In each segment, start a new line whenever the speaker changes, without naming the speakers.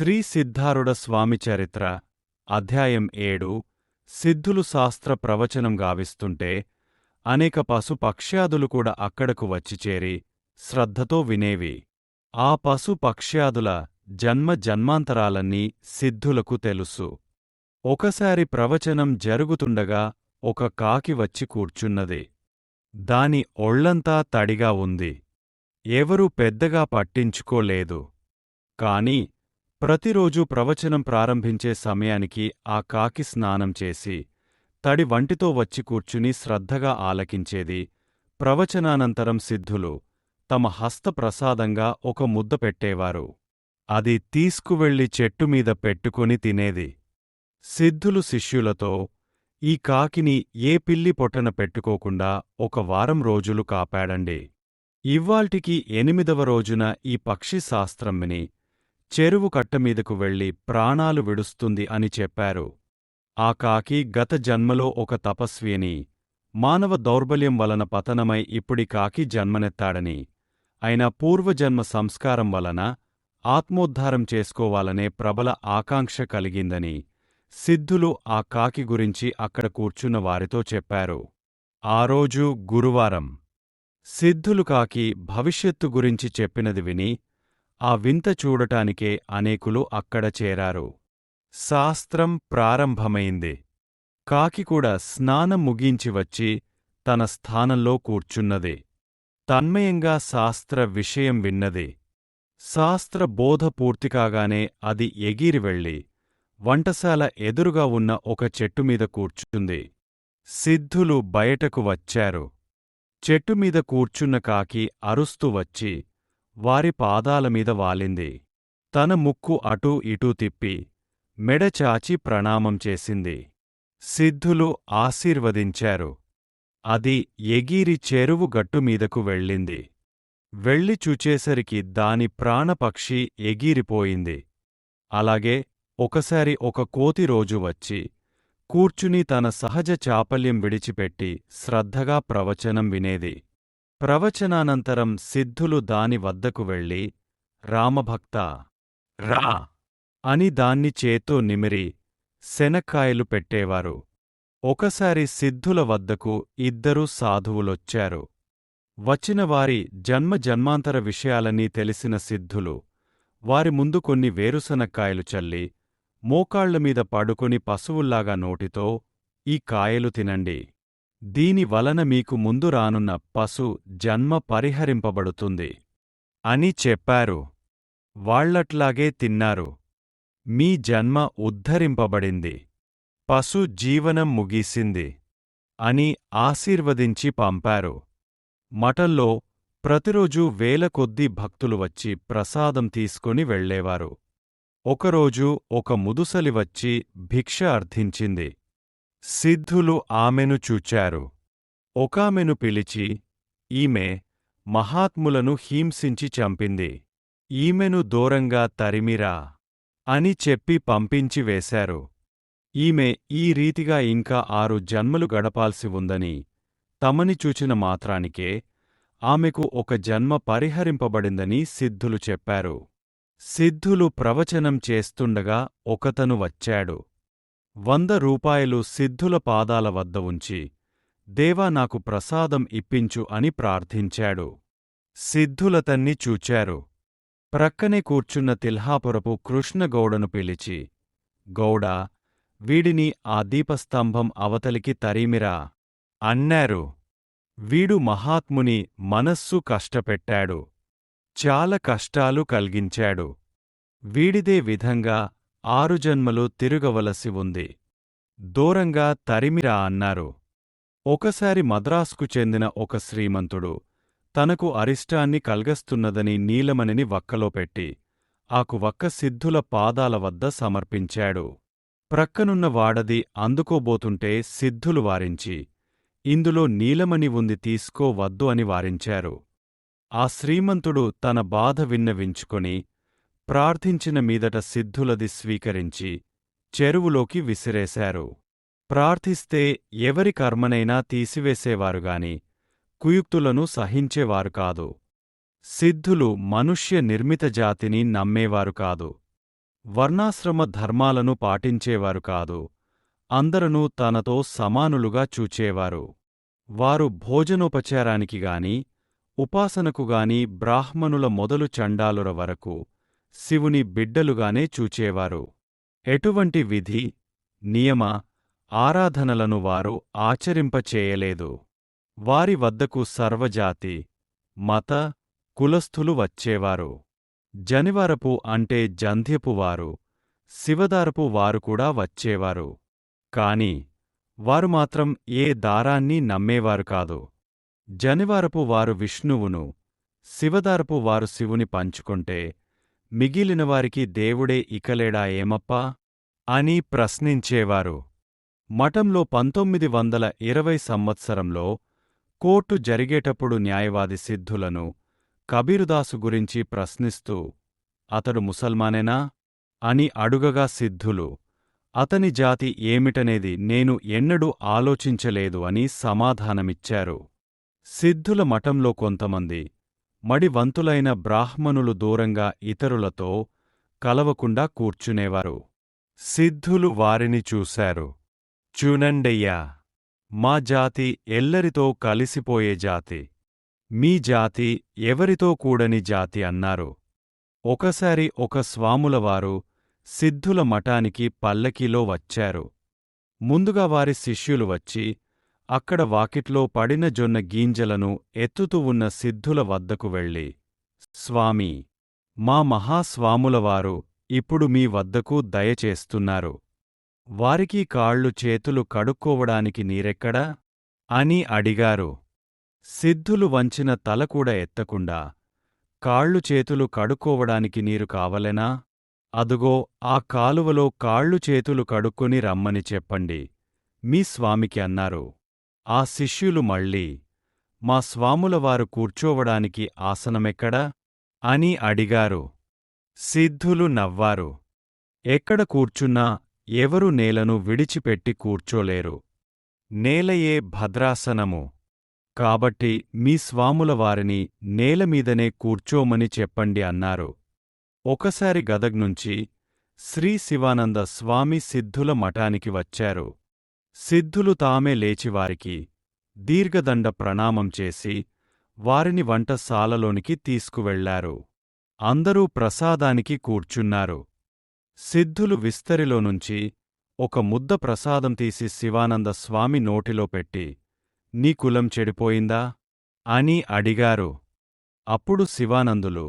శ్రీ సిద్ధారుడ స్వామి చరిత్ర అధ్యాయం 7 సిద్ధులు శాస్త్ర ప్రవచనం గావిస్తుంటే అనేక పశుపక్ష్యాదులు కూడా అక్కడకు వచ్చిచేరి శ్రద్ధతో వినేవి. ఆ పశుపక్ష్యాదుల జన్మ జన్మాంతరాలన్నీ సిద్ధులకు తెలుసు. ఒకసారి ప్రవచనం జరుగుతుండగా ఒక కాకి వచ్చి కూర్చున్నది. దాని ఒళ్లంతా తడిగా ఉంది. ఎవరూ పెద్దగా పట్టించుకోలేదు. కాని ప్రతిరోజూ ప్రవచనం ప్రారంభించే సమయానికి ఆ కాకి స్నానం చేసి తడి వంటితో వచ్చి కూర్చుని శ్రద్ధగా ఆలకించేది. ప్రవచనానంతరం సిద్ధులు తమ హస్తప్రసాదంగా ఒక ముద్ద పెట్టేవారు. అది తీసుకువెళ్లి చెట్టుమీద పెట్టుకొని తినేది. సిద్ధులు శిష్యులతో, ఈ కాకిని ఏ పిల్లి పొట్టన పెట్టుకోకుండా 1 వారం రోజులు కాపాడండి. ఇవ్వాల్టికి 8వ రోజున ఈ పక్షి శాస్త్రం విని చెరువు కట్టమీదకు వెళ్లి ప్రాణాలు విడుస్తుంది అని చెప్పారు. ఆ కాకి గత జన్మలో ఒక తపస్వి అని, మానవ దౌర్బల్యం వలన పతనమై ఇప్పుడి కాకి జన్మనెత్తాడని, అయినా పూర్వజన్మ సంస్కారం వలన ఆత్మోద్ధారం చేసుకోవాలనే ప్రబల ఆకాంక్ష కలిగిందని సిద్ధులు ఆ కాకి గురించి అక్కడ కూర్చున్న వారితో చెప్పారు. ఆ రోజు గురువారం. సిద్ధులు కాకి భవిష్యత్తు గురించి చెప్పినది విని ఆ వింత చూడటానికే అనేకులు అక్కడ చేరారు. శాస్త్రం ప్రారంభమైంది. కాకి కూడా స్నానం ముగించి వచ్చి తన స్థానంలో కూర్చున్నది. తన్మయంగా శాస్త్ర విషయం విన్నది. శాస్త్ర బోధ పూర్తికాగానే అది ఎగిరి వెళ్ళి వంటశాల ఎదురుగా ఉన్న ఒక చెట్టుమీద కూర్చుంది. సిద్ధులు బయటకు వచ్చారు. చెట్టుమీద కూర్చున్న కాకి అరుస్తూ వచ్చి వారి పాదాలమీద వాలింది. తన ముక్కు అటూ ఇటూ తిప్పి మెడ చాచి ప్రణామం చేసింది. సిద్ధులు ఆశీర్వదించారు. అది ఎగిరి చెరువు గట్టుమీదకు వెళ్ళింది. వెళ్ళి చూచేసరికి దాని ప్రాణపక్షి ఎగిరిపోయింది. అలాగే ఒకసారి ఒక కోతి రోజు వచ్చి కూర్చుని తన సహజ చాపల్యం విడిచిపెట్టి శ్రద్ధగా ప్రవచనం వినేది. ప్రవచనానంతరం సిద్ధులు దాని వద్దకు వెళ్ళి, రామభక్తా, రా అని దాన్ని చేత్తో నిమిరి శనక్కాయలు పెట్టేవారు. ఒకసారి సిద్ధుల వద్దకు 2 సాధువులొచ్చారు. వచ్చినవారి జన్మ జన్మాంతర విషయాలన్నీ తెలిసిన సిద్ధులు వారి ముందు కొన్ని వేరుశనక్కాయలు చల్లి మోకాళ్లమీద పడుకొని పశువుల్లాగా నోటితో, ఈ కాయలు తినండి. దీని వలన మీకు ముందు రానున్న పశు జన్మ పరిహరింపబడుతుంది అని చెప్పారు. వాళ్లట్లాగే తిన్నారు. మీ జన్మ ఉద్ధరింపబడింది. పశు జీవనం ముగిసింది అని ఆశీర్వదించి పంపారు. మఠంలో ప్రతిరోజూ వేల కొద్దీ భక్తులు వచ్చి ప్రసాదం తీసుకొని వెళ్లేవారు. ఒకరోజు ఒక ముదుసలి వచ్చి భిక్ష అర్థించింది. సిద్ధులు ఆమెను చూచారు. ఒకామెను పిలిచి, ఈమె మహాత్ములను హింసించి చంపింది. ఈమెను దూరంగా తరిమిరా అని చెప్పి పంపించి వేశారు. ఈమె ఈ రీతిగా ఇంకా 6 జన్మలు గడపాల్సి ఉందని తమని చూచిన మాత్రానికే ఆమెకు ఒక జన్మ పరిహరింపబడిందని సిద్ధులు చెప్పారు. సిద్ధులు ప్రవచనం చేస్తుండగా ఒకతను వచ్చాడు. 100 రూపాయలు సిద్ధుల పాదాల వద్ద ఉంచి, దేవా నాకు ప్రసాదం ఇప్పించు అని ప్రార్థించాడు. సిద్ధులతన్ని చూచారు. ప్రక్కనే కూర్చున్న తిల్హాపురపు కృష్ణగౌడను పిలిచి, గౌడా, వీడిని ఆ దీపస్తంభం అవతలికి తరీమిరా అన్నారు. వీడు మహాత్ముని మనస్సు కష్టపెట్టాడు. చాలా కష్టాలు కల్గించాడు. వీడిదే విధంగా 6 జన్మలు తిరుగవలసి ఉంది. దూరంగా తరిమిరా అన్నారు. ఒకసారి మద్రాసుకు చెందిన ఒక శ్రీమంతుడు తనకు అరిష్టాన్ని కల్గస్తున్నదని నీలమణిని వక్కలో పెట్టి ఆకు వక్క సిద్ధుల పాదాల వద్ద సమర్పించాడు. ప్రక్కనున్న వాడది అందుకోబోతుంటే సిద్ధులు వారించి, ఇందులో నీలమణి ఉంది తీసుకోవద్దు అని వారించారు. ఆ శ్రీమంతుడు తన బాధ విన్నవించుకొని ప్రార్థించిన మీదట సిద్ధులది స్వీకరించి చెరువులోకి విసిరేశారు. ప్రార్థిస్తే ఎవరి కర్మనైనా తీసివేసేవారుగాని కుయుక్తులను సహించేవారు కాదు. సిద్ధులు మనుష్య నిర్మిత జాతిని నమ్మేవారు కాదు. వర్ణాశ్రమ ధర్మాలను పాటించేవారు కాదు. అందరనూ తనతో సమానులుగా చూచేవారు. వారు భోజనోపచారానికిగాని ఉపాసనకుగాని బ్రాహ్మణుల మొదలు చండాలుర వరకు శివుని బిడ్డలుగానే చూచేవారు. ఎటువంటి విధి, నియమ, ఆరాధనలను వారు ఆచరింపచేయలేదు. వారి వద్దకు సర్వజాతి, మత, కులస్థులు వచ్చేవారు. జనివారపు అంటే జంధ్యపువారు, శివదారపు వారు కూడా వచ్చేవారు. కాని వారు మాత్రం ఏ దారాన్నీ నమ్మేవారు కాదు. జనివారపు వారు విష్ణువును, శివదారపు వారు శివుని పంచుకొంటే మిగిలినవారికి దేవుడే ఇకలేడా ఏమప్పా అని ప్రశ్నించేవారు. మఠంలో 1920 సంవత్సరంలో కోర్టు జరిగేటప్పుడు న్యాయవాది సిద్ధులను కబీరుదాసు గురించి ప్రశ్నిస్తూ అతడు ముసల్మానేనా అని అడుగగా సిద్ధులు అతని జాతి ఏమిటనేది నేను ఎన్నడూ ఆలోచించలేదు అని సమాధానమిచ్చారు. సిద్ధుల మఠంలో కొంతమంది మడివంతులైన బ్రాహ్మణులు దూరంగా ఇతరులతో కలవకుండా కూర్చునేవారు. సిద్ధులు వారిని చూశారు. చూనండయ్యా, మా జాతి ఎల్లరితో కలిసిపోయే జాతి. మీ జాతి ఎవరితో కూడని జాతి అన్నారు. ఒకసారి ఒక స్వాములవారు సిద్ధుల మఠానికి పల్లకీలో వచ్చారు. ముందుగా వారి శిష్యులు వచ్చి అక్కడ వాకిట్లో పడిన జొన్న గీంజలను ఎత్తుతూ ఉన్న సిద్ధుల వద్దకు వెళ్ళి, స్వామీ, మా మహాస్వాములవారు ఇప్పుడు మీ వద్దకు దయచేస్తున్నారు. వారికి కాళ్ళు చేతులు కడుక్కోవడానికి నీరెక్కడా అని అడిగారు. సిద్ధులు వంచిన తలకూడా ఎత్తకుండా, కాళ్ళు చేతులు కడుక్కోవడానికి నీరు కావలెనా? అదుగో ఆ కాలువలో కాళ్ళు చేతులు కడుక్కొని రమ్మని చెప్పండి మీ స్వామికి అన్నారు. ఆ శిష్యులు మళ్ళీ, మా స్వాములవారు కూర్చోవడానికి ఆసనమెక్కడా అని అడిగారు. సిద్ధులు నవ్వారు. ఎక్కడ కూర్చున్నా ఎవరు నేలను విడిచిపెట్టి కూర్చోలేరు. నేలయే భద్రాసనము. కాబట్టి మీ స్వాములవారిని నేలమీదనే కూర్చోమని చెప్పండి అన్నారు. ఒకసారి గదగ్ నుంచి శ్రీ శివానంద స్వామి సిద్ధుల మఠానికి వచ్చారు. సిద్ధులు తామే లేచివారికి దీర్ఘదండ ప్రణామం చేసి వారిని వంటశాలలోనికి తీసుకువెళ్లారు. అందరూ ప్రసాదానికి కూర్చున్నారు. సిద్ధులు విస్తరిలోనుంచి ఒక ముద్ద ప్రసాదం తీసి శివానంద స్వామి నోటిలో పెట్టి, నీ కులం చెడిపోయిందా అని అడిగారు. అప్పుడు శివానందులు,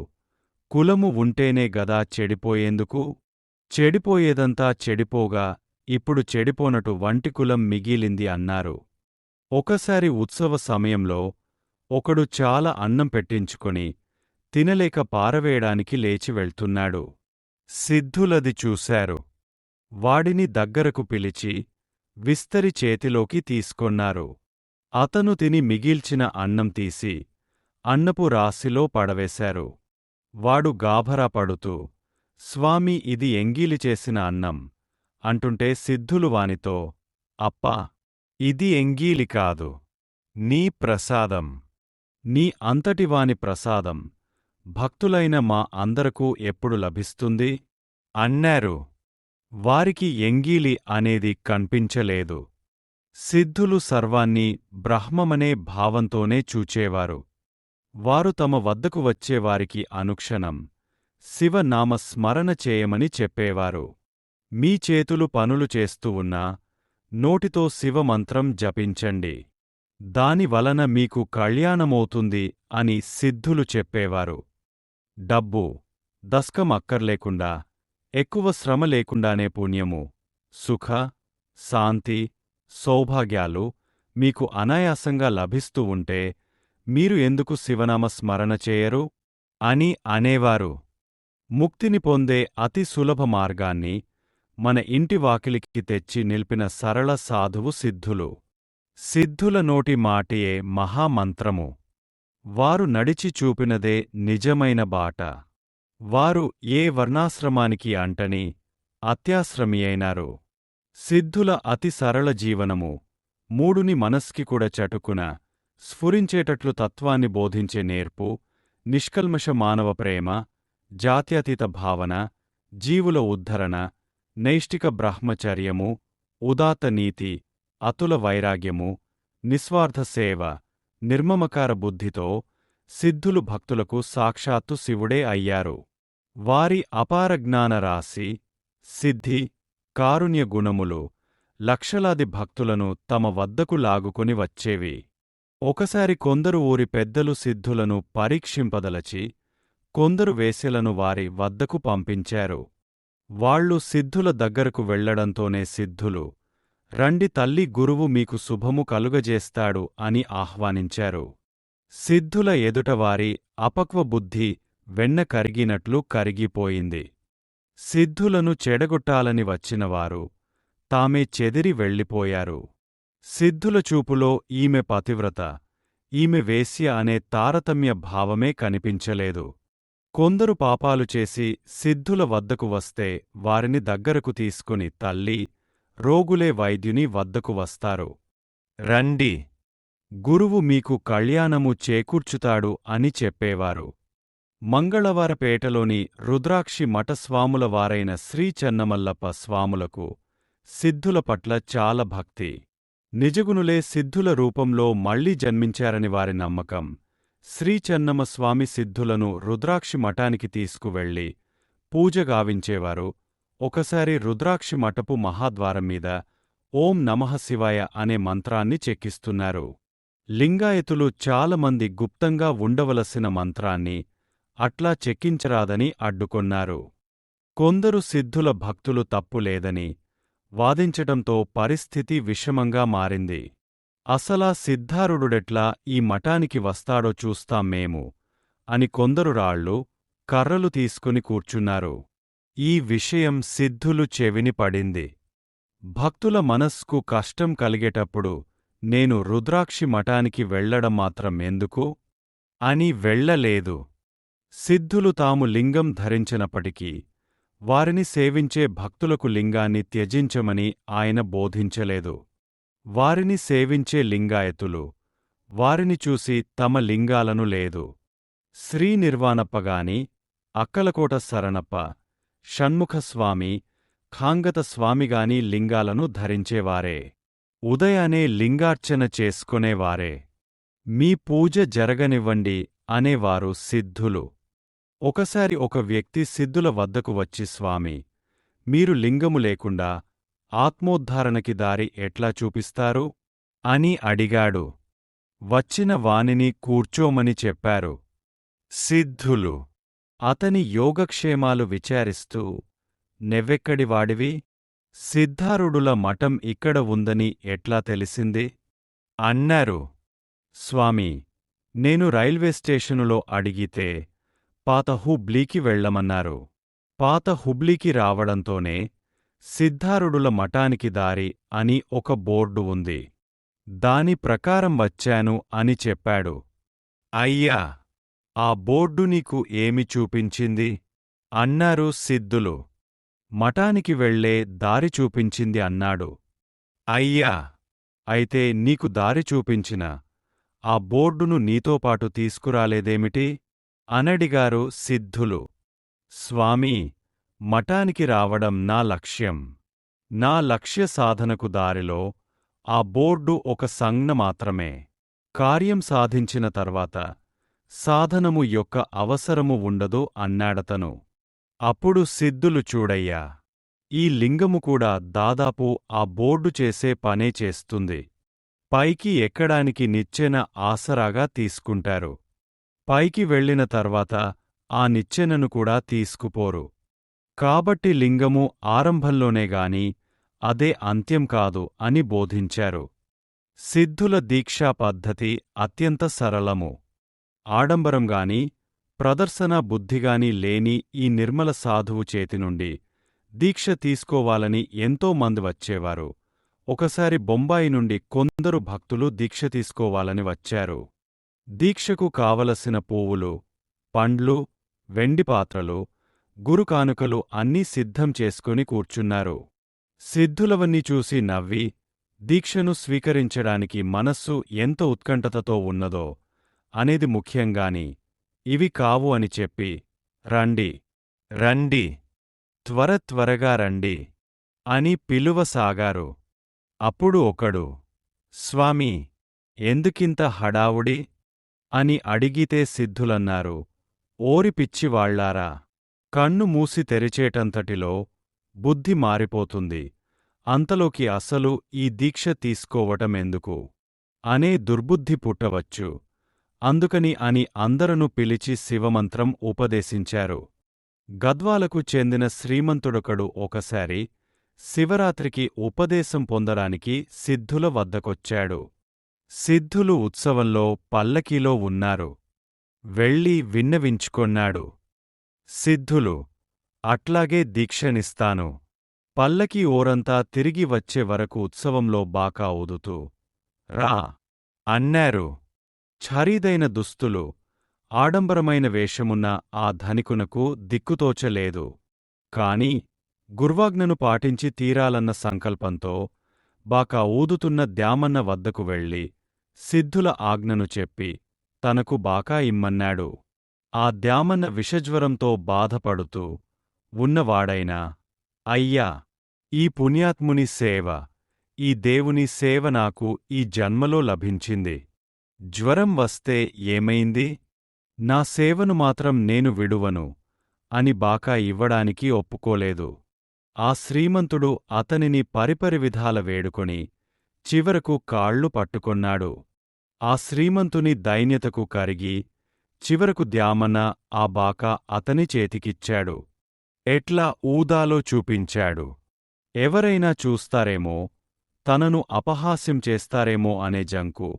కులము ఉంటేనే గదా చెడిపోయేందుకు? చెడిపోయేదంతా చెడిపోగా ఇప్పుడు చెడిపోనటు వంటి కులం మిగిలింది అన్నారు. ఒకసారి ఉత్సవ సమయంలో ఒకడు చాలా అన్నం పెట్టించుకొని తినలేక పారవేయడానికి లేచి వెళ్తున్నాడు. సిద్ధులది చూశారు. వాడిని దగ్గరకు పిలిచి విస్తరి చేతిలోకి తీసుకొన్నారు. అతను తిని మిగిల్చిన అన్నం తీసి అన్నపు రాశిలో పడవేశారు. వాడు గాభరా పడుతూ, స్వామీ, ఇది ఎంగీలి చేసిన అన్నం అంటుంటే సిద్ధులు వానితో, అప్పా, ఇది ఎంగీలి కాదు, నీ ప్రసాదం. నీ అంతటివాని ప్రసాదం భక్తులైన మా అందరకు ఎప్పుడు లభిస్తుంది అన్నారు. వారికి ఎంగీలి అనేది కన్పించలేదు. సిద్ధులు సర్వాన్ని బ్రహ్మమనే భావంతోనే చూచేవారు. వారు తమ వద్దకు వచ్చేవారికి అనుక్షణం శివనామ స్మరణ చేయమని చెప్పేవారు. మీ చేతులు పనులు చేస్తూ ఉన్నా నోటితో శివమంత్రం జపించండి, దానివలన మీకు కళ్యాణమవుతుంది అని సిద్ధులు చెప్పేవారు. డబ్బు, దస్కం అక్కర్లేకుండా, ఎక్కువ శ్రమ లేకుండానే పుణ్యము, సుఖ, శాంతి, సౌభాగ్యాలు మీకు అనాయాసంగా లభిస్తూ ఉంటే మీరు ఎందుకు శివనామ స్మరణ చేయరు అని అనేవారు. ముక్తిని పొందే అతి సులభ మార్గాన్ని మన ఇంటి వాకిలికి తెచ్చి నిలిపిన సరళ సాధువు సిద్ధులు. సిద్ధుల నోటి మాటయే మహామంత్రము. వారు నడిచి చూపినదే నిజమైన బాట. వారు ఏ వర్ణాశ్రమానికి అంటని అత్యాశ్రమి అయినారు. సిద్ధుల అతి సరళ జీవనము మూడుని మనస్కి కూడా చటుకున స్ఫురించేటట్లు తత్వాన్ని బోధించే నేర్పు, నిష్కల్మష మానవ ప్రేమ, జాత్యతీత భావన, జీవుల ఉద్ధరణ, నైష్టిక బ్రహ్మచర్యము, ఉదాత్త నీతి, అతుల వైరాగ్యము, నిస్వార్థ సేవ, నిర్మమకార బుద్ధితో సిద్ధులు భక్తులకు సాక్షాత్తు శివుడే అయ్యారు. వారి అపార జ్ఞానరాశి, సిద్ధి, కారుణ్య గుణములు లక్షలాది భక్తులను తమ వద్దకు లాగుకొని వచ్చేవి. ఒకసారి కొందరు ఊరి పెద్దలు సిద్ధులను పరీక్షింపదలచి కొందరు వేశ్యలను వారి వద్దకు పంపించారు. వాళ్ళు సిద్ధుల దగ్గరకు వెళ్లడంతోనే సిద్ధులు, రండి తల్లి గురువు మీకు శుభము కలుగజేస్తాడు అని ఆహ్వానించారు. సిద్ధుల ఎదుట వారి అపక్వబుద్ధి వెన్న కరిగినట్లు కరిగిపోయింది. సిద్ధులను చెడగొట్టాలని వచ్చినవారు తామే చెదిరి వెళ్ళిపోయారు. సిద్ధుల చూపులో ఈమె పతివ్రత, ఈమె వేశ్య అనే తారతమ్య భావమే కనిపించలేదు. కొందరు పాపాలు చేసి సిద్ధుల వద్దకు వస్తే వారిని దగ్గరకు తీసుకుని తల్లి, రోగులే వైద్యుని వద్దకు వస్తారు. రండి, గురువు మీకు కళ్యాణము చేకూర్చుతాడు అని చెప్పేవారు. మంగళవారపేటలోని రుద్రాక్షి మఠస్వాముల వారైన శ్రీ చెన్నమల్లప్ప స్వాములకు సిద్ధుల పట్ల చాలా భక్తి. నిజగునులే సిద్ధుల రూపంలో మళ్లీ జన్మించారని వారి నమ్మకం. శ్రీ చెన్నమస్వామి సిద్ధులను రుద్రాక్షి మఠానికి తీసుకువెళ్లి పూజ గావించేవారు. ఒకసారి రుద్రాక్షి మఠపు మహాద్వారం మీద ఓం నమః శివాయ అనే మంత్రాన్ని చెక్కిస్తున్నారు. లింగాయతులు చాలామంది గుప్తంగా ఉండవలసిన మంత్రాన్ని అట్లా చెక్కించరాదని అడ్డుకొన్నారు. కొందరు సిద్ధుల భక్తులు తప్పులేదని వాదించటంతో పరిస్థితి విషమంగా మారింది. అసలా సిద్ధారుడుడెట్లా ఈ మఠానికి వస్తాడో చూస్తాం మేము అని కొందరు రాళ్ళు, కర్రలు తీసుకుని కూర్చున్నారు. ఈ విషయం సిద్ధులు చెవిని పడింది. భక్తుల మనస్సుకు కష్టం కలిగేటప్పుడు నేను రుద్రాక్షి మఠానికి వెళ్లడం మాత్రం ఎందుకు అని వెళ్ళలేదు. సిద్ధులు తాము లింగం ధరించినప్పటికీ వారిని సేవించే భక్తులకు లింగాన్ని త్యజించమని ఆయన బోధించలేదు. వారిని సేవించే లింగాయతులు వారిని చూసి తమ లింగాలను లేదు. శ్రీ నిర్వాణప్పగాని, అక్కలకోట శరణప్ప, షణ్ముఖస్వామి, ఖాంగత స్వామిగాని లింగాలను ధరించేవారే. ఉదయానే లింగార్చన చేసుకునేవారే. మీ పూజ జరగనివ్వండి అనేవారు సిద్ధులు. ఒకసారి ఒక వ్యక్తి సిద్ధుల వద్దకు వచ్చి స్వామీ, మీరు లింగము లేకుండా ఆత్మోద్ధారణకి దారి ఎట్లా చూపిస్తారు అని అడిగాడు. వచ్చిన వానిని కూర్చోమని చెప్పారు. సిద్ధులు అతని యోగక్షేమాలు విచారిస్తూ, నెవ్వెక్కడివాడివి? సిద్ధారుడుల మఠం ఇక్కడ ఉందని ఎట్లా తెలిసింది అన్నారు. స్వామీ, నేను రైల్వే స్టేషనులో అడిగితే పాత హుబ్లీకి వెళ్లమన్నారు. పాత హుబ్లీకి రావడంతోనే సిద్ధారుడుల మఠానికి దారి అని ఒక బోర్డు ఉంది. దాని ప్రకారం వచ్చాను అని చెప్పాడు. అయ్యా, ఆ బోర్డు నీకు ఏమి చూపించింది అన్నారు సిద్ధులు. మఠానికి వెళ్లే దారి చూపించింది అన్నాడు. అయ్యా, అయితే నీకు దారి చూపించిన ఆ బోర్డును నీతోపాటు తీసుకురాలేదేమిటి అనడిగారు సిద్ధులు. స్వామీ, మఠానికి రావడం నా లక్ష్యం. నా లక్ష్య సాధనకు దారిలో ఆ బోర్డు ఒక సంజ్ఞ మాత్రమే. కార్యం సాధించిన తర్వాత సాధనము యొక్క అవసరము ఉండదు అన్నాడతను. అప్పుడు సిద్ధులు చూడయ్యా, ఈ లింగము కూడా దాదాపు ఆ బోర్డు చేసే పనే చేస్తుంది. పైకి ఎక్కడానికి నిచ్చెన ఆసరాగా తీసుకుంటారు. పైకి వెళ్లిన తర్వాత ఆ నిచ్చెనను కూడా తీసుకుపోరు. కాబట్టి లింగము ఆరంభంలోనేగాని అదే అంత్యం కాదు అని బోధించారు. సిద్ధుల దీక్షా పద్ధతి అత్యంత సరళము. ఆడంబరంగాని ప్రదర్శనా బుద్ధిగాని లేని ఈ నిర్మల సాధువు చేతినుండి దీక్ష తీసుకోవాలని ఎంతో మంది వచ్చేవారు. ఒకసారి బొంబాయి నుండి కొందరు భక్తులు దీక్ష తీసుకోవాలని వచ్చారు. దీక్షకు కావలసిన పువ్వులు, పండ్లు, వెండి పాత్రలు, గురుకానుకలు అన్నీ సిద్ధం చేసుకుని కూర్చున్నారు. సిద్ధులవన్నీ చూసి నవ్వి, దీక్షను స్వీకరించడానికి మనస్సు ఎంత ఉత్కంఠతతో ఉన్నదో అనేది ముఖ్యంగాని ఇవి కావు అని చెప్పి, రండి రండి త్వరగా రండి అని పిలువసాగారు. అప్పుడు ఒకడు, స్వామీ, ఎందుకింత హడావుడి అని అడిగితే సిద్ధులన్నారు, ఓరి పిచ్చివాళ్లారా, కన్ను మూసి తెరిచేటంతటిలో బుద్ధి మారిపోతుంది, అంతలోకి అసలు ఈ దీక్ష తీసుకోవటమెందుకు అనే దుర్బుద్ధి పుట్టవచ్చు, అందుకని అని అందరను పిలిచి శివమంత్రం ఉపదేశించారు. గద్వాలకు చెందిన శ్రీమంతుడొకడు ఒకసారి శివరాత్రికి ఉపదేశం పొందడానికి సిద్ధుల వద్దకొచ్చాడు. సిద్ధులు ఉత్సవంలో పల్లకీలో ఉన్నారు. వెళ్ళి విన్నవించుకొన్నాడు. సిద్ధులు, అట్లాగే దీక్షనిస్తాను. పల్లకీ ఓరంతా తిరిగి వచ్చే వరకు ఉత్సవంలో బాకా ఊదుతూ రా అన్నారు. ఖరీదైన దుస్తులు, ఆడంబరమైన వేషమున్న ఆ ధనికునకు దిక్కుతోచలేదు. కాని గుర్వాజ్ఞను పాటించి తీరాలన్న సంకల్పంతో బాకా ఊదుతున్న ద్యామన్న వద్దకు వెళ్ళి సిద్ధుల ఆజ్ఞను చెప్పి తనకు బాకా ఇమ్మన్నాడు. ఆ ద్యామన్న విషజ్వరంతో బాధపడుతూ ఉన్నవాడైనా, అయ్యా, ఈ పుణ్యాత్ముని సేవ, ఈ దేవుని సేవ నాకు ఈ జన్మలో లభించింది. జ్వరం వస్తే ఏమైంది? నా సేవను మాత్రం నేను విడువను అని బాకా ఇవ్వడానికి ఒప్పుకోలేదు. ఆ శ్రీమంతుడు అతనిని పరిపరి విధాల వేడుకొని చివరకు కాళ్ళు పట్టుకొన్నాడు. ఆ శ్రీమంతుని దైన్యతకు కరిగి చివరకు ద్యామన్న ఆ బాకా అతని చేతికిచ్చాడు. ఎట్లా ఊదాలో చూపించాడు. ఎవరైనా చూస్తారేమో, తనను అపహాస్యం చేస్తారేమో అనే జంకు,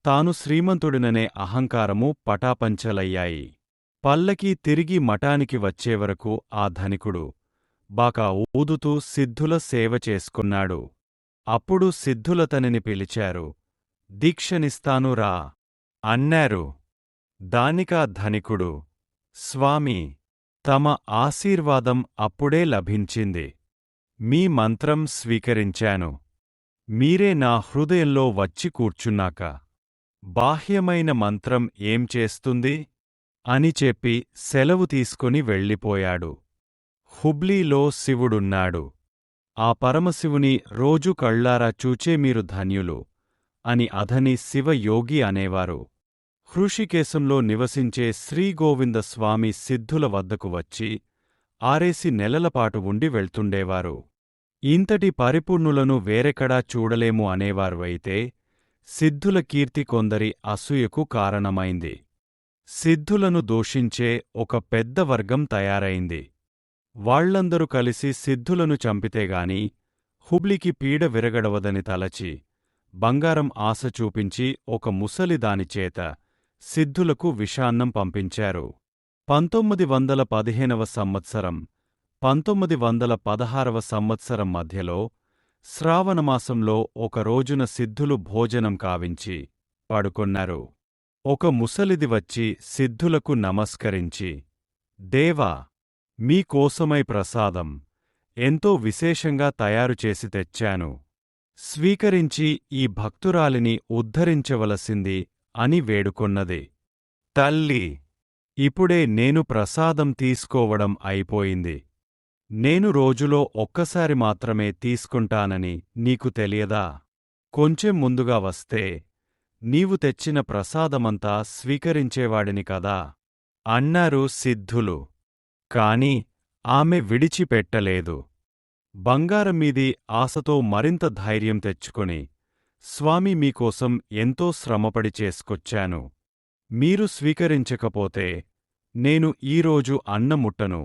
తాను శ్రీమంతుడిననే అహంకారము పటాపంచలయ్యాయి. పల్లకీ తిరిగి మఠానికి వచ్చేవరకు ఆ ధనికుడు బాకా ఊదుతూ సిద్ధుల సేవ చేసుకున్నాడు. అప్పుడు సిద్ధులతనిని పిలిచారు. దీక్షనిస్తాను రా అన్నారు. దానికా ధనికుడు, స్వామీ, తమ ఆశీర్వాదం అప్పుడే లభించింది. మీ మంత్రం స్వీకరించాను. మీరే నా హృదయంలో వచ్చి కూర్చున్నాక బాహ్యమైన మంత్రం ఏం చేస్తుంది అని చెప్పి సెలవు తీసుకుని వెళ్ళిపోయాడు. హుబ్లీలో శివుడున్నాడు. ఆ పరమశివుని రోజు కళ్ళారా చూచే మీరు ధన్యులు అని అధని శివయోగి అనేవారు. హృషికేశంలో నివసించే శ్రీగోవింద స్వామి సిద్ధుల వద్దకు వచ్చి ఆరేసి నెలలపాటు ఉండి వెళ్తుండేవారు. ఇంతటి పరిపూర్ణులను వేరెక్కడా చూడలేము అనేవారు. అయితే సిద్ధుల కీర్తి కొందరి అసూయకు కారణమైంది. సిద్ధులను దూషించే ఒక పెద్ద వర్గం తయారైంది. వాళ్లందరూ కలిసి సిద్ధులను చంపితేగాని హుబ్లీకి పీడ విరగడవదని తలచి బంగారం ఆశ చూపించి ఒక ముసలిదానిచేత సిద్ధులకు విషాన్నం పంపించారు. 1915వ సంవత్సరం 1916వ సంవత్సరం మధ్యలో శ్రావణమాసంలో ఒక రోజున సిద్ధులు భోజనం కావించి పడుకొన్నారు. ఒక ముసలిది వచ్చి సిద్ధులకు నమస్కరించి, దేవా, మీకోసమై ప్రసాదం ఎంతో విశేషంగా తయారుచేసి తెచ్చాను. స్వీకరించి ఈ భక్తురాలిని ఉద్ధరించవలసింది అని వేడుకొన్నది. తల్లి, ఇప్పుడే నేను ప్రసాదం తీసుకోవడం అయిపోయింది. నేను రోజులో ఒక్కసారి మాత్రమే తీసుకుంటానని నీకు తెలియదా? కొంచెం ముందుగా వస్తే నీవు తెచ్చిన ప్రసాదమంతా స్వీకరించేవాడిని కదా అన్నారు సిద్ధులు. కాని ఆమె విడిచిపెట్టలేదు. బంగారమీది ఆశతో మరింత ధైర్యం తెచ్చుకొని, స్వామి, మీకోసం ఎంతో శ్రమపడి చేసుకొచ్చాను. మీరు స్వీకరించకపోతే నేను ఈరోజు అన్నముట్టను,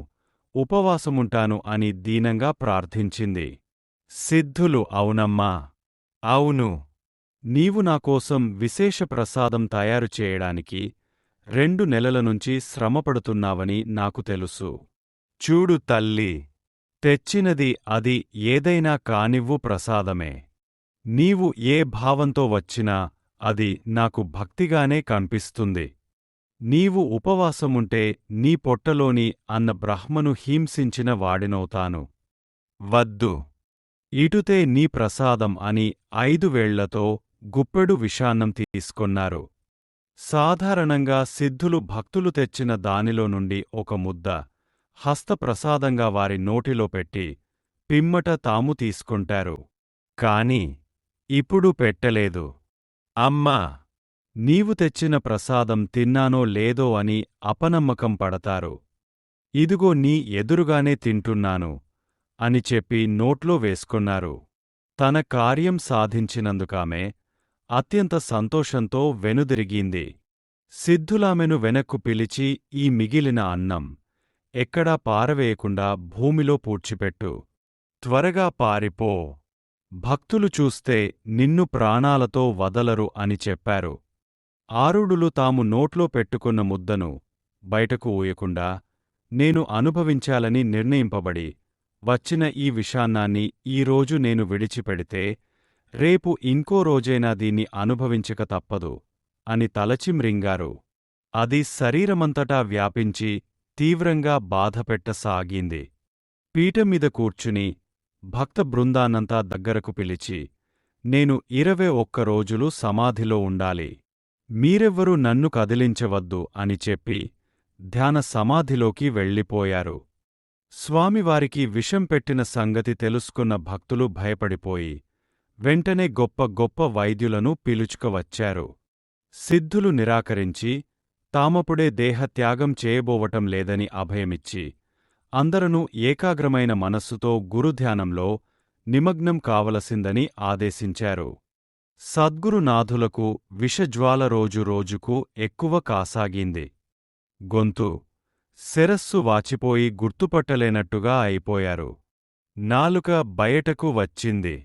ఉపవాసముంటాను అని దీనంగా ప్రార్థించింది. సిద్ధులు, అవునమ్మా, అవును. నీవు నాకోసం విశేష ప్రసాదం తయారు చేయడానికి 2 నెలల నుంచి శ్రమపడుతున్నావని నాకు తెలుసు. చూడు తల్లి, తెచ్చినది అది ఏదైనా కానివ్వు ప్రసాదమే. నీవు ఏ భావంతో వచ్చినా అది నాకు భక్తిగానే కనిపిస్తుంది. నీవు ఉపవాసముంటే నీ పొట్టలోని అన్న బ్రహ్మను హింసించిన వాడినవుతాను. వద్దు, ఇటుతే నీ ప్రసాదం అని 5 వేళ్లతో గుప్పెడు విషాన్నం తీసుకొన్నారు. సాధారణంగా సిద్ధులు భక్తులు తెచ్చిన దానిలో నుండి ఒక ముద్ద హస్తప్రసాదంగా వారి నోటిలో పెట్టి పిమ్మట తాము తీసుకుంటారు. కాని ఇప్పుడు పెట్టలేదు. అమ్మా! నీవు తెచ్చిన ప్రసాదం తిన్నానో లేదో అని అపనమ్మకం పడతారు. ఇదిగో నీ ఎదురుగానే తింటున్నాను అని చెప్పి నోట్లో వేసుకున్నారు. తన కార్యం సాధించినందుకామె అత్యంత సంతోషంతో వెనుదిరిగింది. సిద్ధులామెను వెనక్కు పిలిచి ఈ మిగిలిన అన్నం ఎక్కడా పారవేయకుండా భూమిలో పూడ్చిపెట్టు. త్వరగా పారిపో. భక్తులు చూస్తే నిన్ను ప్రాణాలతో వదలరు అని చెప్పారు. ఆరుడులు తాము నోట్లో పెట్టుకున్న ముద్దను బయటకు ఊయకుండా నేను అనుభవించాలని నిర్ణయింపబడి వచ్చిన ఈ విషాన్నాన్ని ఈరోజు నేను విడిచిపెడితే రేపు ఇంకో రోజైనా దీన్ని అనుభవించక తప్పదు అని తలచి మ్రింగారు. అది శరీరమంతటా వ్యాపించి తీవ్రంగా బాధపెట్టసాగింది. పీఠమీద కూర్చుని భక్త బృందాన్నంతా దగ్గరకు పిలిచి నేను 21 రోజులు సమాధిలో ఉండాలి. మీరెవ్వరూ నన్ను కదిలించవద్దు అని చెప్పి ధ్యాన సమాధిలోకి వెళ్ళిపోయారు. స్వామివారికి విషం పెట్టిన సంగతి తెలుసుకున్న భక్తులు భయపడిపోయి వెంటనే గొప్ప గొప్ప వైద్యులను పిలుచుకువచ్చారు. సిద్ధులు నిరాకరించి తామప్పుడే దేహత్యాగం చేయబోవటం లేదని అభయమిచ్చి అందరనూ ఏకాగ్రమైన మనస్సుతో గురుధ్యానంలో నిమగ్నం కావలసిందని ఆదేశించారు. సద్గురునాథులకు విషజ్వాల రోజురోజుకు ఎక్కువ కాసాగింది. గొంతు, శిరస్సు వాచిపోయి గుర్తుపట్టలేనట్టుగా అయిపోయారు. నాలుక బయటకు వచ్చింది.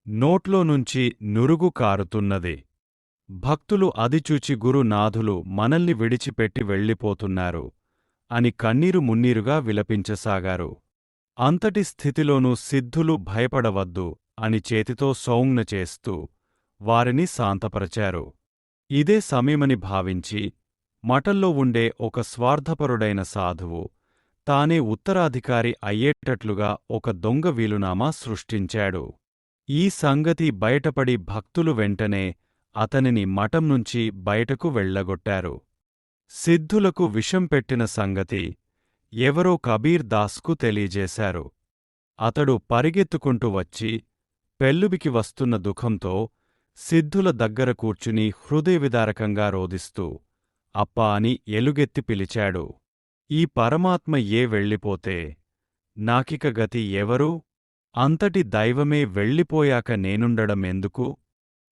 నోట్లోనుంచి నురుగు కారుతున్నది. భక్తులు అది చూచి గురునాథులు మనల్ని విడిచిపెట్టి వెళ్ళిపోతున్నారు అని కన్నీరు మున్నీరుగా విలపించసాగారు. అంతటి స్థితిలోనూ సిద్ధులు భయపడవద్దు అని చేతితో సౌంజ్ఞ చేస్తూ వారిని శాంతపరచారు. ఇదే సమయమని భావించి మఠంలో ఉండే ఒక స్వార్థపరుడైన సాధువు తానే ఉత్తరాధికారి అయ్యేటట్లుగా ఒక దొంగ వీలునామా సృష్టించాడు. ఈ సంగతి బయటపడి భక్తులు వెంటనే అతనిని మఠం నుంచి బయటకు వెళ్ళగొట్టారు. సిద్ధులకు విషం పెట్టిన సంగతి ఎవరో కబీర్ దాస్కు తెలియజేశారు. అతడు పరిగెత్తుకుంటూ వచ్చి పెల్లుబికి వస్తున్న దుఃఖంతో సిద్ధుల దగ్గర కూర్చుని హృదయవిదారకంగా రోదిస్తూ అప్పా అని ఎలుగెత్తి పిలిచాడు. ఈ పరమాత్మ వెళ్ళిపోతే నాకిక గతి ఎవరు? అంతటి దైవమే వెళ్ళిపోయాక నేనుండడం ఎందుకు?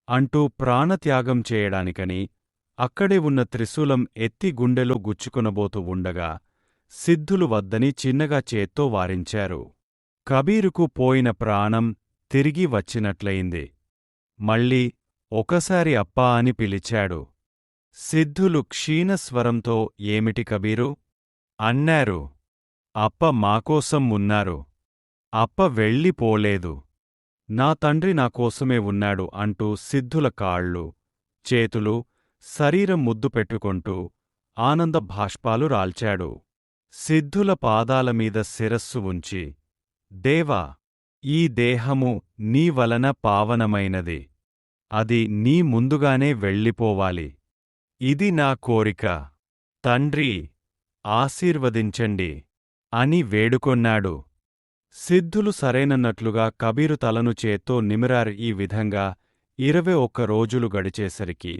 అంటూ ప్రాణత్యాగం చేయడానికని అక్కడే ఉన్న త్రిశూలం ఎత్తి గుండెలో గుచ్చుకొనబోతూ ఉండగా సిద్ధులు వద్దని చిన్నగా చేత్తో వారించారు. కబీరుకు పోయిన ప్రాణం తిరిగి వచ్చినట్లయింది. మళ్ళీ ఒకసారి అప్పా అని పిలిచాడు. సిద్ధులు క్షీణస్వరంతో ఏమిటి కబీరు? అన్నారు. అప్ప మాకోసం ఉన్నారు. అప్ప వెళ్ళిపోలేదు. నా తండ్రి నాకోసమే ఉన్నాడు అంటూ సిద్ధుల కాళ్ళు, చేతులు, శరీరం ముద్దు పెట్టుకొంటూ ఆనంద భాష్పాలు రాల్చాడు. సిద్ధుల పాదాలమీద శిరస్సు ఉంచి, దేవా, ఈ దేహము నీ వలన పావనమైనది. అది నీ ముందుగానే వెళ్ళిపోవాలి. ఇది నా కోరిక. తండ్రి, ఆశీర్వదించండి అని వేడుకొన్నాడు. సిద్ధులు సరేనన్నట్లుగా కబీరు తలను చేత్తో నిమిరారు. ఈ విధంగా 21 రోజులు గడిచేసరికి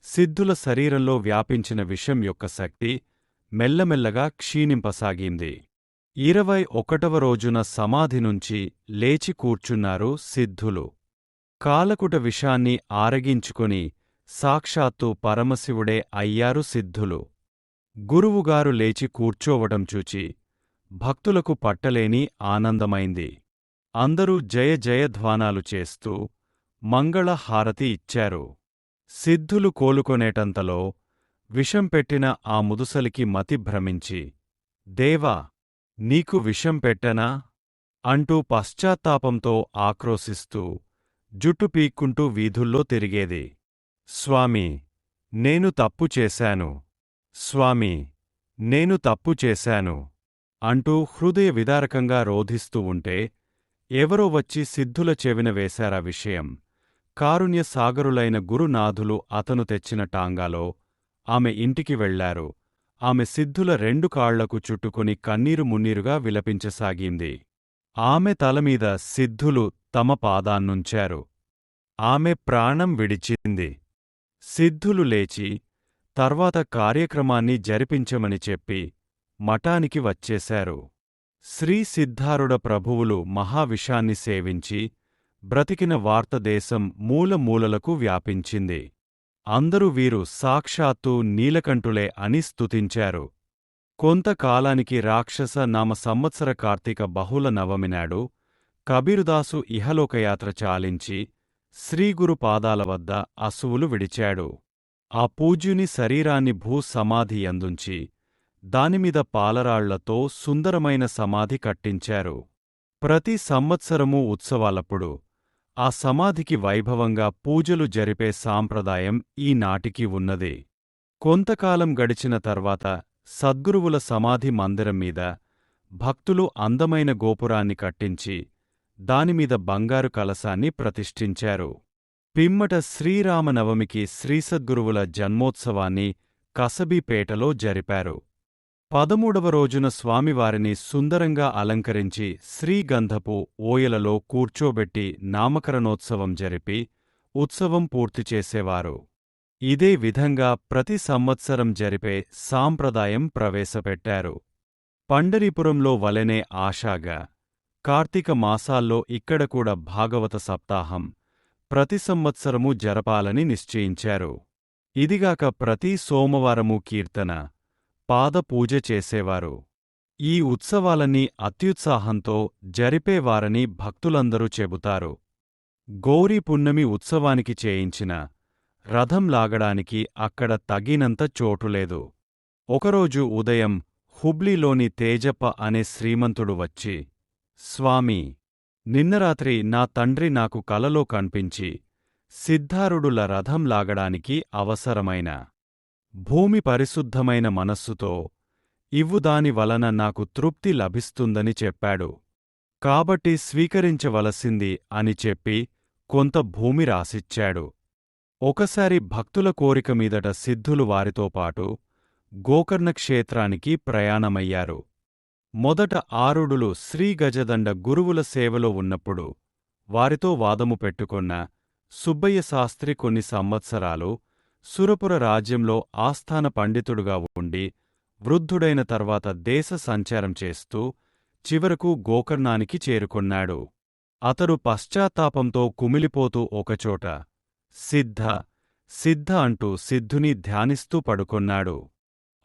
సిద్ధుల శరీరంలో వ్యాపించిన విషం యొక్క శక్తి మెల్లమెల్లగా క్షీణింపసాగింది. 21వ రోజున సమాధి నుంచి లేచి కూర్చున్నారు సిద్ధులు. కాలకుట విషాన్ని ఆరగించుకుని సాక్షాత్తు పరమశివుడే అయ్యారు సిద్ధులు. గురువుగారు లేచి కూర్చోవటం చూచి భక్తులకు పట్టలేని ఆనందమైంది. అందరూ జయ జయధ్వానాలు చేస్తూ మంగళ హారతి ఇచ్చారు. సిద్ధులు కోలుకొనేటంతలో విషం పెట్టిన ఆ ముదుసలికి మతి భ్రమించి, దేవా, నీకు విషం పెట్టనా? అంటూ పశ్చాత్తాపంతో ఆక్రోశిస్తూ జుట్టు పీక్కుంటూ వీధుల్లో తిరిగేది. స్వామీ, నేను తప్పు చేశాను. స్వామీ, నేను తప్పు చేశాను అంటూ హృదయ విదారకంగా రోధిస్తూ ఉంటే ఎవరో వచ్చి సిద్ధుల చెవిన వేశారా విషయం. కారుణ్య సాగరులైన గురునాథులు అతను తెచ్చిన టాంగాలో ఆమె ఇంటికి వెళ్లారు. ఆమె సిద్ధుల 2 కాళ్లకు చుట్టుకొని కన్నీరు మున్నీరుగా విలపించసాగింది. ఆమె తలమీద సిద్ధులు తమ పాదాన్నుంచారు. ఆమె ప్రాణం విడిచింది. సిద్ధులు లేచి, తర్వాత కార్యక్రమాన్ని జరిపించమని చెప్పి, మఠానికి వచ్చేశారు. శ్రీ సిద్ధారుడ ప్రభువులు మహావిషాన్ని సేవించి, బ్రతికిన వార్త దేశం మూలమూలలకు వ్యాపించింది. అందరూ వీరు సాక్షాత్తు నీలకంఠులే అని స్తుతించారు. కొంతకాలానికి రాక్షస నామ సంవత్సర కార్తీక బహుళ నవమినాడు కబీరుదాసు ఇహలోకయాత్ర చాలించి శ్రీగురు పాదాల వద్ద అసువులు విడిచాడు. ఆ పూజ్యుని శరీరాన్ని భూసమాధి యందుంచి దానిమీద పాలరాళ్లతో సుందరమైన సమాధి కట్టించారు. ప్రతి సంవత్సరమూ ఉత్సవాలప్పుడు ఆ సమాధికి వైభవంగా పూజలు జరిపే సాంప్రదాయం ఈనాటికి ఉన్నది. కొంతకాలం గడిచిన తర్వాత సద్గురువుల సమాధి మందిరం మీద భక్తులు అందమైన గోపురాన్ని కట్టించి దానిమీద బంగారు కలశాన్ని ప్రతిష్ఠించారు. పిమ్మట శ్రీరామనవమికి శ్రీసద్గురువుల జన్మోత్సవాన్ని కసబీపేటలో జరిపారు. 13వ రోజున స్వామివారిని సుందరంగా అలంకరించి శ్రీగంధపు ఓయలలో కూర్చోబెట్టి నామకరణోత్సవం జరిపి ఉత్సవం పూర్తిచేసేవారు. ఇదే విధంగా ప్రతి సంవత్సరం జరిపే సాంప్రదాయం ప్రవేశపెట్టారు. పండరీపురంలో వలెనే ఆషాఢ, కార్తీక మాసాల్లో ఇక్కడ కూడా భాగవత సప్తాహం ప్రతి సంవత్సరమూ జరపాలని నిశ్చయించారు. ఇదిగాక ప్రతి సోమవారమూ కీర్తన, పాదపూజ చేసేవారు. ఈ ఉత్సవాలన్నీ అత్యుత్సాహంతో జరిపేవారని భక్తులందరూ చెబుతారు. గౌరీ పున్నమి ఉత్సవానికి చేయించిన రథం లాగడానికి అక్కడ తగినంత చోటులేదు. ఒకరోజు ఉదయం హుబ్లీలోని తేజప్ప అనే శ్రీమంతుడు వచ్చి, స్వామీ, నిన్నరాత్రి నా తండ్రి నాకు కలలో కన్పించి సిద్ధారుడుల రథం లాగడానికి అవసరమైన భూమి పరిశుద్ధమైన మనస్సుతో ఇవ్వు, దాని వలన నాకు తృప్తి లభిస్తుందని చెప్పాడు. కాబట్టి స్వీకరించవలసింది అని చెప్పి కొంత భూమి రాసిచ్చాడు. ఒకసారి భక్తుల కోరిక మీదట సిద్ధులు వారితోపాటు గోకర్ణ క్షేత్రానికి ప్రయాణమయ్యారు. మొదట ఆరుడులు శ్రీగజదండ గురువుల సేవలో ఉన్నప్పుడు వారితో వాదము పెట్టుకొన్న సుబ్బయ్య శాస్త్రి కొన్ని సంవత్సరాలు సురపుర రాజ్యంలో ఆస్థాన పండితుడుగా ఉండి వృద్ధుడైన తర్వాత దేశ సంచారం చేస్తూ చివరకు గోకర్ణానికి చేరుకొన్నాడు. అతడు పశ్చాత్తాపంతో కుమిలిపోతూ ఒకచోట సిద్ధ సిద్ధ అంటూ సిద్ధుని ధ్యానిస్తూ పడుకొన్నాడు.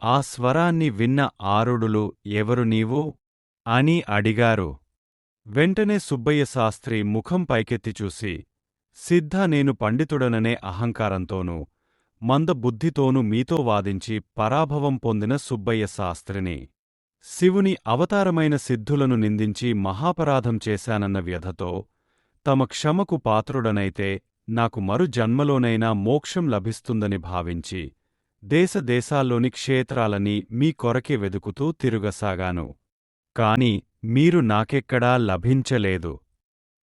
ఆ స్వరాన్ని విన్న ఆరుడులు ఎవరు నీవు అని అడిగారు. వెంటనే సుబ్బయ్య శాస్త్రి ముఖం పైకెత్తి చూసి, సిద్ధ, నేను పండితుడననే అహంకారంతోనూ మందబుద్ధితోనూ మీతో వాదించి పరాభవం పొందిన సుబ్బయ్య శాస్త్రిని, శివుని అవతారమైన సిద్ధులను నిందించి మహాపరాధం చేశానన్న వ్యధతో తమ క్షమకు పాత్రుడనైతే నాకు మరు జన్మలోనైనా మోక్షం లభిస్తుందని భావించి దేశదేశాల్లోని క్షేత్రాలని మీ కొరకే వెదుకుతూ తిరుగసాగాను. కాని మీరు నాకెక్కడా లభించలేదు.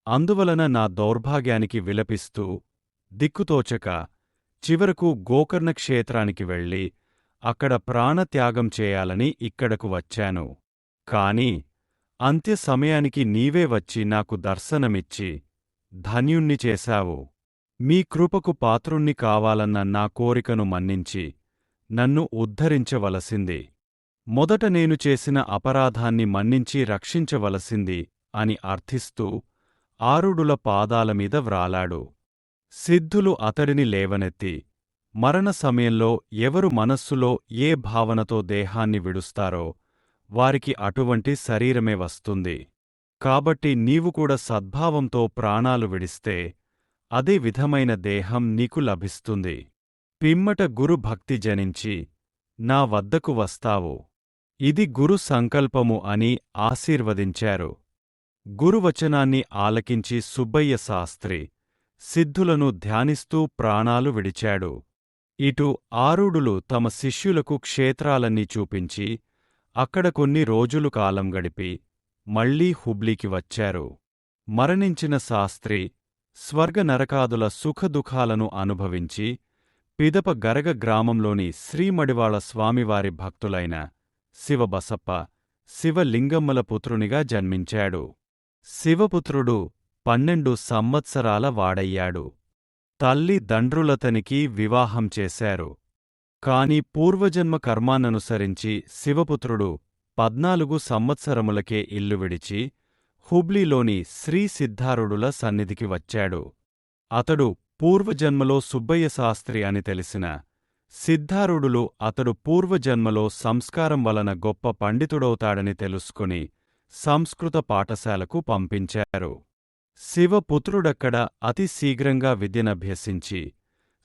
అందువలన నా దౌర్భాగ్యానికి విలపిస్తూ దిక్కుతోచక చివరకు గోకర్ణ క్షేత్రానికి వెళ్ళి అక్కడ ప్రాణత్యాగం చేయాలని ఇక్కడకు వచ్చాను. కాని అంత్య సమయానికి నీవే వచ్చి నాకు దర్శనమిచ్చి ధన్యుణ్ణి చేశావు. మీ కృపకు పాత్రుణ్ణి కావాలన్న నా కోరికను మన్నించి నన్ను ఉద్ధరించవలసింది. మొదట నేను చేసిన అపరాధాన్ని మన్నించి రక్షించవలసింది అని అర్థిస్తూ ఆరుడుల పాదాలమీద వ్రాలాడు. సిద్ధులు అతడిని లేవనెత్తి, మరణ సమయంలో ఎవరు మనస్సులో ఏ భావనతో దేహాన్ని విడుస్తారో వారికి అటువంటి శరీరమే వస్తుంది. కాబట్టి నీవు కూడా సద్భావంతో ప్రాణాలు విడిస్తే అదే విధమైన దేహం నీకు లభిస్తుంది. పిమ్మట గురు భక్తి జనించి నా వద్దకు వస్తావు. ఇది గురు సంకల్పము అని ఆశీర్వదించారు. గురువచనాన్ని ఆలకించి సుబ్బయ్య శాస్త్రి సిద్ధులను ధ్యానిస్తూ ప్రాణాలు విడిచాడు. ఇటు ఆరుడులు తమ శిష్యులకు క్షేత్రాలన్నీ చూపించి అక్కడ కొన్ని రోజులు కాలం గడిపి మళ్లీ హుబ్లీకి వచ్చారు. మరణించిన శాస్త్రి స్వర్గ నరకాదుల సుఖదుఖాలను అనుభవించి పిదప గరగ గ్రామంలోని శ్రీమడివాళ స్వామివారి భక్తులైన శివబసప్ప శివలింగమ్మల పుత్రునిగా జన్మించాడు. శివపుత్రుడు 12 సంవత్సరాల వాడయ్యాడు. తల్లి దండ్రులతనికి వివాహం చేశారు. కాని పూర్వజన్మ కర్మాన్ననుసరించి శివపుత్రుడు 14 సంవత్సరములకే ఇల్లు విడిచి హుబ్లీలోని శ్రీ సిద్ధారుడుల సన్నిధికి వచ్చాడు. అతడు పూర్వజన్మలో సుబ్బయ్య శాస్త్రి అని తెలిసిన సిద్ధారుడులు అతడు పూర్వజన్మలో సంస్కారం వలన గొప్ప పండితుడవుతాడని తెలుసుకుని సంస్కృత పాఠశాలకు పంపించారు. శివపుత్రుడక్కడ అతి శీఘ్రంగా విద్యనభ్యసించి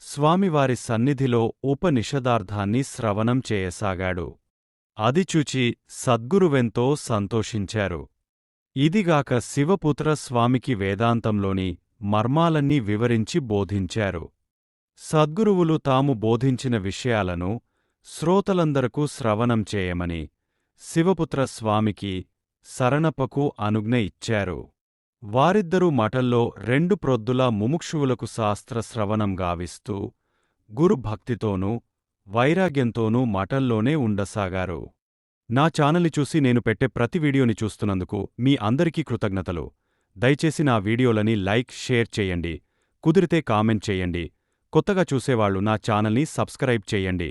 స్వామివారి సన్నిధిలో ఉపనిషదార్థాన్ని శ్రవణం చేయసాగాడు. అది చూచి సద్గురువెంతో సంతోషించారు. ఇదిగాక శివపుత్ర స్వామికి వేదాంతంలోని మర్మాలన్నీ వివరించి బోధించారు. సద్గురువులు తాము బోధించిన విషయాలను శ్రోతలందరకు శ్రవణం చేయమని శివపుత్ర స్వామికి శరణపకు అనుజ్ఞ ఇచ్చారు. వారిద్దరూ మఠంలో 2 ప్రొద్దులా ముముక్షువులకు శాస్త్ర శ్రవణం గావిస్తూ గురుభక్తితోనూ వైరాగ్యంతోనూ మఠంలోనే ఉండసాగారు. నా ఛానల్ని చూసి నేను పెట్టే ప్రతి వీడియోని చూస్తున్నందుకు మీ అందరికీ కృతజ్ఞతలు. దయచేసి నా వీడియోలని లైక్, షేర్ చేయండి. కుదిరితే కామెంట్ చేయండి. కొత్తగా చూసేవాళ్లు నా ఛానల్ని సబ్స్క్రైబ్ చేయండి.